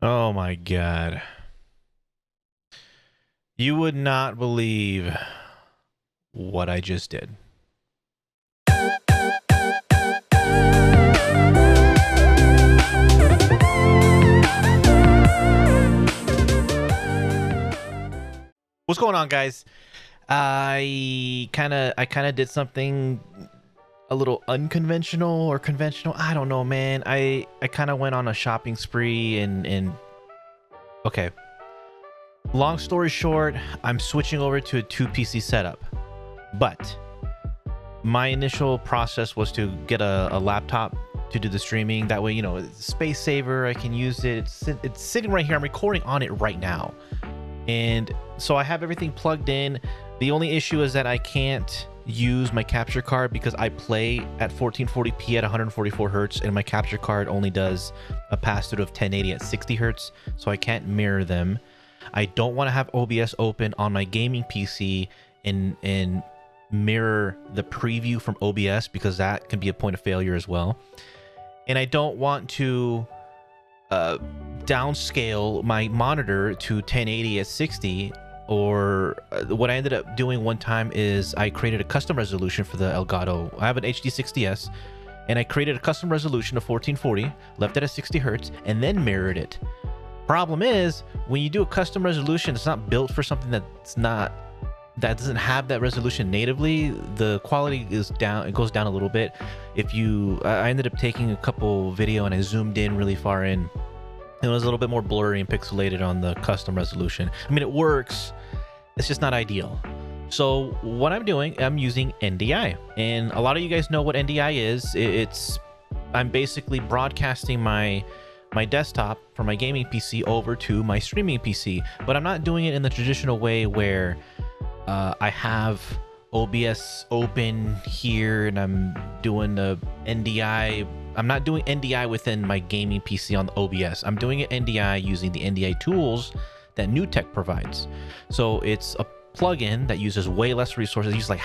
Oh my god. You would not believe what I just did. What's going on, guys? I kind of did something a little unconventional or conventional. I don't know, man. I kind of went on a shopping spree and okay. Long story short, I'm switching over to a 2 PC setup. But my initial process was to get a laptop to do the streaming. That way, it's a space saver. I can use it. It's sitting right here. I'm recording on it right now. And so I have everything plugged in. The only issue is that I can't use my capture card because I play at 1440p at 144 hertz, and my capture card only does a pass through of 1080 at 60 hertz, so I can't mirror them. I don't want to have OBS open on my gaming PC and mirror the preview from OBS because that can be a point of failure as well. And I don't want to downscale my monitor to 1080 at 60, or what I ended up doing one time is I created a custom resolution for the Elgato. I have an HD60s, and I created a custom resolution of 1440, left it at 60 hertz, and then mirrored it. Problem is, when you do a custom resolution, it's not built for something that doesn't have that resolution natively. The quality is down. It goes down a little bit. I ended up taking a couple video and I zoomed in really far in. It was a little bit more blurry and pixelated on the custom resolution. I mean, it works. It's just not ideal. So what I'm doing, I'm using NDI, and a lot of you guys know what NDI is. I'm basically broadcasting my desktop from my gaming PC over to my streaming PC, but I'm not doing it in the traditional way where I have OBS open here and I'm doing the NDI. I'm not doing NDI within my gaming PC on the OBS. I'm doing it NDI using the NDI tools that NewTek provides. So it's a plugin that uses way less resources. It uses like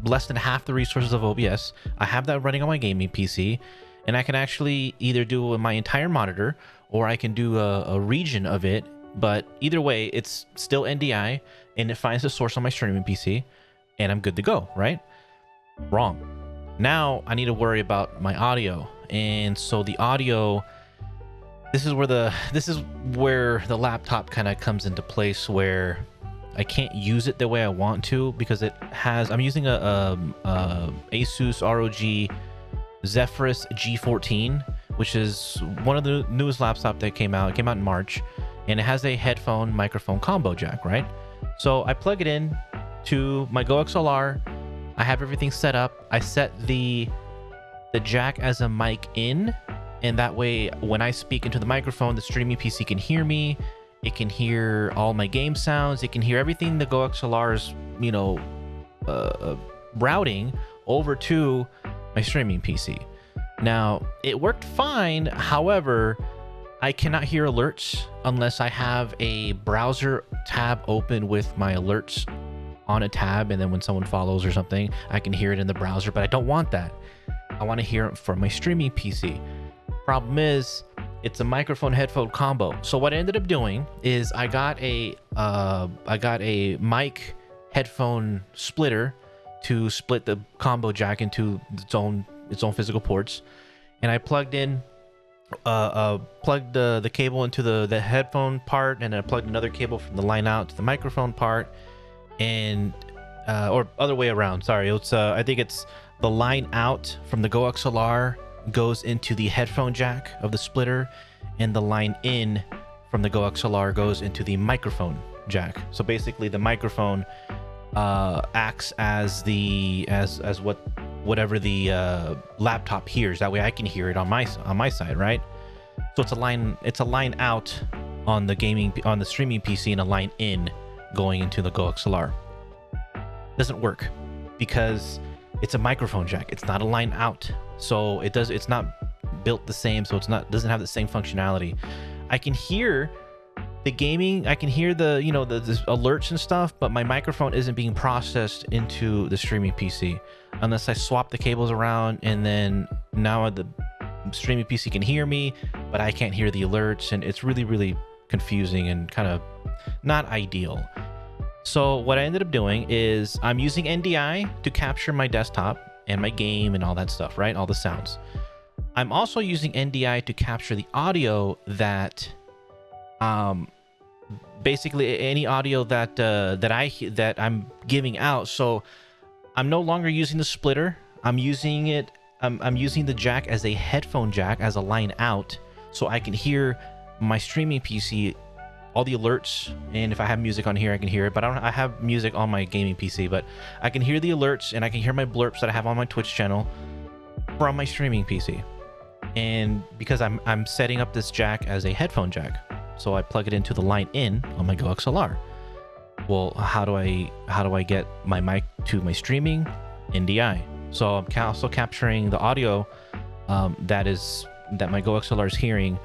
less than half the resources of OBS. I have that running on my gaming PC, and I can actually either do my entire monitor or I can do a region of it. But either way, it's still NDI, and it finds the source on my streaming PC, and I'm good to go, right? Wrong. Now I need to worry about my audio. And so the audio, this is where the laptop kind of comes into place, where I can't use it the way I want to because I'm using a Asus ROG Zephyrus G14, which is one of the newest laptops that came out. It came out in March, and it has a headphone microphone combo jack, right? So I plug it in to my GoXLR. I have everything set up. I set the jack as a mic in, and that way when I speak into the microphone, the streaming PC can hear me. It can hear all my game sounds. It can hear everything the GoXLR is, routing over to my streaming PC. Now, it worked fine. However, I cannot hear alerts unless I have a browser tab open with my alerts on a tab, and then when someone follows or something, I can hear it in the browser, but I don't want that. I want to hear it from my streaming PC. Problem is, it's a microphone headphone combo. So what I ended up doing is I got a mic headphone splitter to split the combo jack into its own physical ports, and I plugged the cable into the headphone part, and I plugged another cable from the line out to the microphone part, and or other way around. Sorry, I think it's the line out from the GoXLR goes into the headphone jack of the splitter, and the line in from the GoXLR goes into the microphone jack. So basically, the microphone acts as whatever the laptop hears. That way, I can hear it on my side, right? So it's a line out on the streaming PC, and a line in going into the GoXLR. Doesn't work because it's a microphone jack. It's not a line out, so it's not built the same. So doesn't have the same functionality. I can hear the gaming. I can hear the alerts and stuff, but my microphone isn't being processed into the streaming PC unless I swap the cables around, and then now streaming PC can hear me, but I can't hear the alerts, and it's really, really confusing and kind of not ideal. So what I ended up doing is I'm using NDI to capture my desktop and my game and all that stuff, right? All the sounds. I'm also using NDI to capture the audio that, basically any audio that I'm giving out. So I'm no longer using the splitter. I'm using it. I'm using the jack as a headphone jack, as a line out, so I can hear my streaming PC, all the alerts, and if I have music on here, I can hear it. But I have music on my gaming PC, but I can hear the alerts and I can hear my blurps that I have on my Twitch channel from my streaming PC. And because I'm setting up this jack as a headphone jack, so I plug it into the line in on my Go XLR. Well, how do I get my mic to my streaming? NDI. So I'm also capturing the audio that my Go XLR is hearing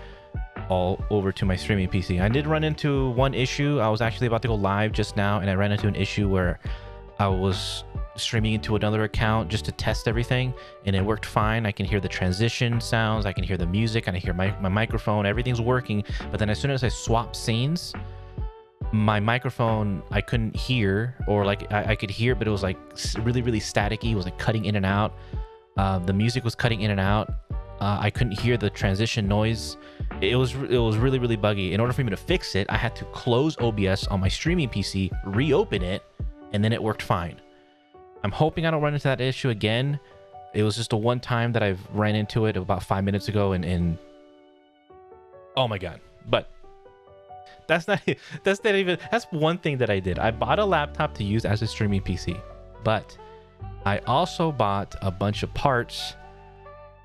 all over to my streaming PC. I did run into one issue. I was actually about to go live just now, and I ran into an issue where I was streaming into another account just to test everything, and it worked fine. I can hear the transition sounds, I can hear the music, I can hear my microphone, everything's working. But then as soon as I swap scenes, my microphone I couldn't hear, or like I could hear, but it was like really, really staticky. It was like cutting in and out. The music was cutting in and out. I couldn't hear the transition noise. It was really, really buggy. In order for me to fix it, I had to close OBS on my streaming PC, reopen it, and then it worked fine. I'm hoping I don't run into that issue again. It was just a one time that I've ran into it about 5 minutes ago, and oh my god. But that's one thing that I did. I bought a laptop to use as a streaming PC, but I also bought a bunch of parts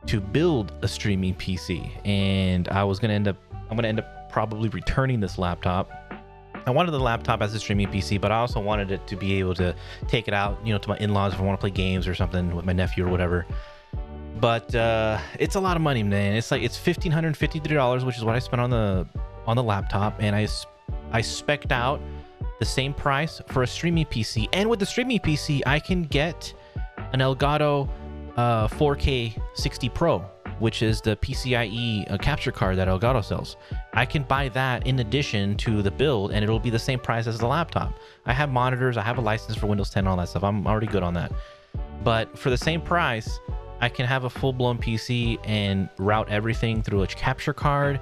to build a streaming PC, and I'm gonna end up probably returning this laptop. I wanted the laptop as a streaming PC, but I also wanted it to be able to take it out, to my in-laws if I want to play games or something with my nephew or whatever. But it's a lot of money, man. It's $1,553, which is what I spent on the laptop, and I spec'd out the same price for a streaming PC. And with the streaming PC, I can get an Elgato 4K 60 Pro, which is the PCIe capture card that Elgato sells. I can buy that in addition to the build, and it'll be the same price as the laptop. I have monitors, I have a license for Windows 10 and all that stuff. I'm already good on that. But for the same price, I can have a full-blown PC and route everything through a capture card.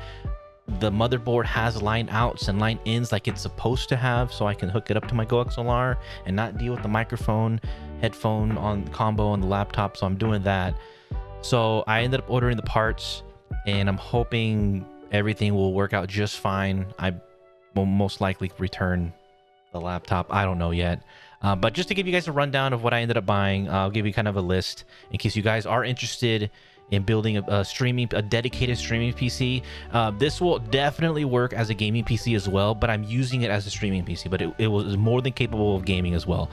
The motherboard has line outs and line ins like it's supposed to have, so I can hook it up to my Go XLR and not deal with the microphone, headphone on combo on the laptop. So I'm doing that. So I ended up ordering the parts, and I'm hoping everything will work out just fine. I will most likely return the laptop. I don't know yet. But just to give you guys a rundown of what I ended up buying, I'll give you kind of a list in case you guys are interested in building a dedicated streaming PC. This will definitely work as a gaming PC as well, but I'm using it as a streaming PC, but it was more than capable of gaming as well.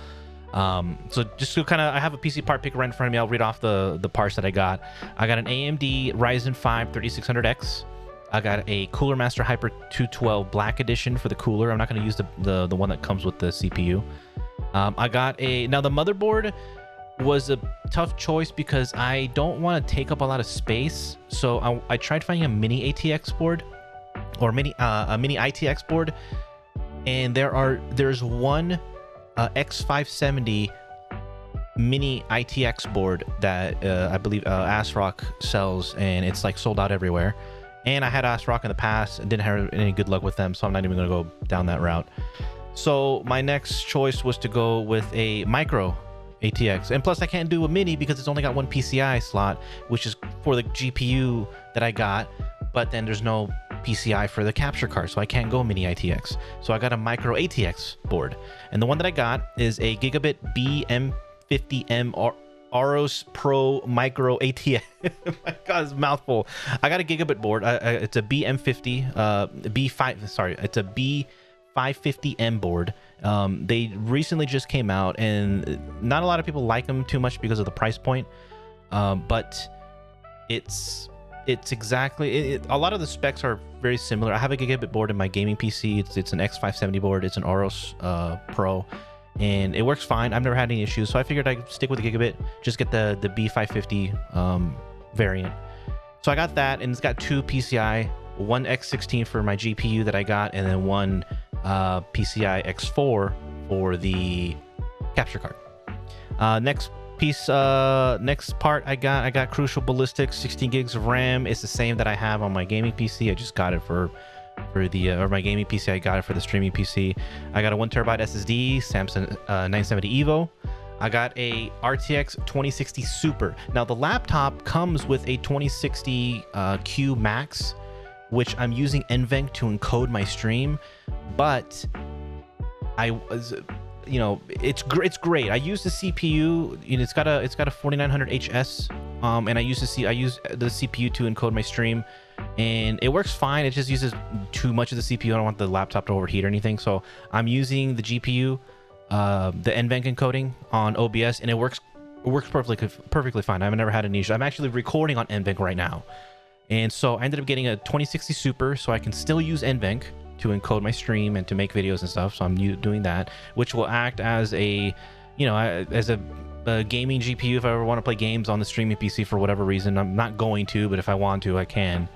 So just to I have a PC part picker right in front of me. I'll read off the parts that I got. I got an AMD Ryzen 5 3600X. I got a Cooler Master Hyper 212 Black Edition for the cooler. I'm not going to use the one that comes with the CPU. I got now the motherboard was a tough choice because I don't want to take up a lot of space. So I tried finding a mini ATX board or a mini ITX board, and there's one X570 mini ITX board that I believe ASRock sells, and it's like sold out everywhere. And I had ASRock in the past and didn't have any good luck with them, so I'm not even going to go down that route. So my next choice was to go with a micro ATX, and plus I can't do a mini because it's only got one PCI slot, which is for the GPU that I got, but then there's no PCI for the capture card, so I can't go mini ITX. So I got a micro ATX board, and the one that I got is a Gigabit BM50M Aros Pro Micro ATX. My God, it's a mouthful. I got a Gigabit board. It's a BM50 B5. Sorry, it's a B550M board. They recently just came out, and not a lot of people like them too much because of the price point. But it's exactly a lot of the specs are very similar. I have a Gigabit board in my gaming PC. It's an X570 board. It's an Aros Pro, and it works fine. I've never had any issues, so I figured I'd stick with the Gigabit, just get the B550 variant. So I got that, and it's got two PCI, one X16 for my GPU that I got, and then one PCI X4 for the capture card. Next part I got Crucial Ballistics, 16 gigs of RAM. It's the same that I have on my gaming PC. I just got it for the my gaming PC. I got it for the streaming PC. I got a 1 terabyte SSD, Samsung 970 Evo. I got a RTX 2060 Super. Now the laptop comes with a 2060 Q Max, which I'm using NVENC to encode my stream, but I was, it's great. I use the CPU. It's got a 4900 HS, and I use the CPU to encode my stream, and it works fine. It just uses too much of the CPU. I don't want the laptop to overheat or anything, so I'm using the GPU, the NVENC encoding on OBS, and it works perfectly fine. I've never had an issue. I'm actually recording on NVENC right now, and so I ended up getting a 2060 Super, so I can still use NVENC to encode my stream and to make videos and stuff. So I'm doing that, which will act as a gaming GPU if I ever want to play games on the streaming PC for whatever reason. I'm not going to, but if I want to, I can.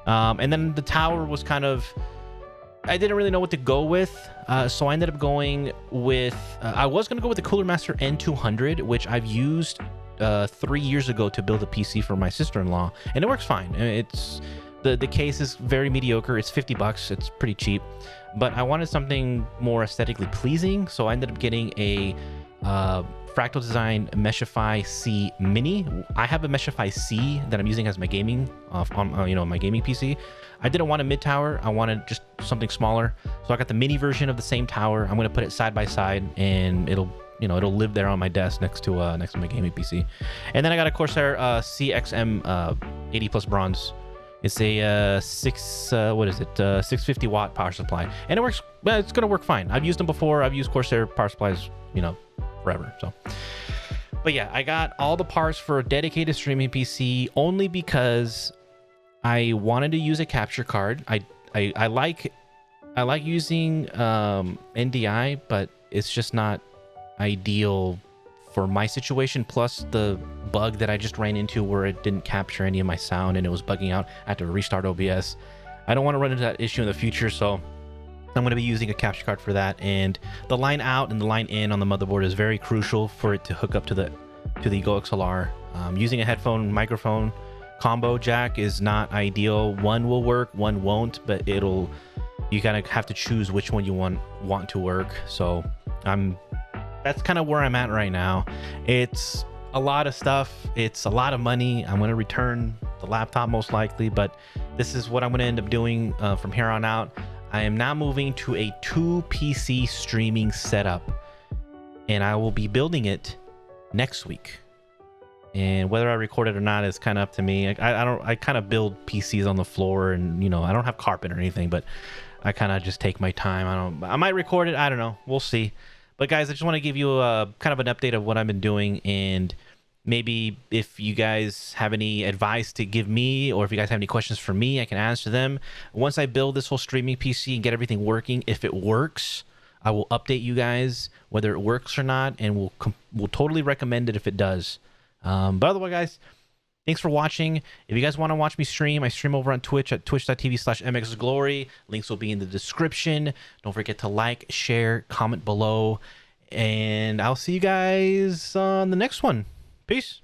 And then the tower was kind of, I didn't really know what to go with, so I ended up going with I was going to go with the Cooler Master N200, which I've used 3 years ago to build a PC for my sister-in-law, and it works fine. It's the case is very mediocre. It's $50. It's pretty cheap, but I wanted something more aesthetically pleasing, so I ended up getting a Fractal Design Meshify C Mini. I have a Meshify C that I'm using as my gaming my gaming PC. I didn't want a mid tower. I wanted just something smaller, so I got the mini version of the same tower. I'm going to put it side by side, and it'll live there on my desk next to my gaming PC. And then I got a Corsair CXM 80 plus bronze. It's a 650 watt power supply, and it works. Well, it's gonna work fine. I've used them before. I've used Corsair power supplies, forever. So, but yeah, I got all the parts for a dedicated streaming PC only because I wanted to use a capture card. I like using NDI, but it's just not ideal for my situation. Plus the bug that I just ran into where it didn't capture any of my sound and it was bugging out. I had to restart OBS. I don't want to run into that issue in the future, so I'm going to be using a capture card for that. And the line out and the line in on the motherboard is very crucial for it to hook up to the Go XLR. Using a headphone microphone combo jack is not ideal. One will work, one won't, but you kind of have to choose which one you want to work. So that's kind of where I'm at right now. It's a lot of stuff. It's a lot of money. I'm going to return the laptop most likely, but this is what I'm going to end up doing from here on out. I am now moving to a 2 PC streaming setup, and I will be building it next week. And whether I record it or not is kind of up to me. I kind of build PCs on the floor, and I don't have carpet or anything, but I kind of just take my time. I might record it. I don't know. We'll see. But guys, I just want to give you a kind of an update of what I've been doing, and maybe if you guys have any advice to give me, or if you guys have any questions for me, I can answer them. Once I build this whole streaming PC and get everything working, if it works, I will update you guys whether it works or not, and we'll totally recommend it if it does. But otherwise, guys, thanks for watching. If you guys want to watch me stream, I stream over on Twitch at twitch.tv/MxGlory. Links will be in the description. Don't forget to like, share, comment below, and I'll see you guys on the next one. Peace.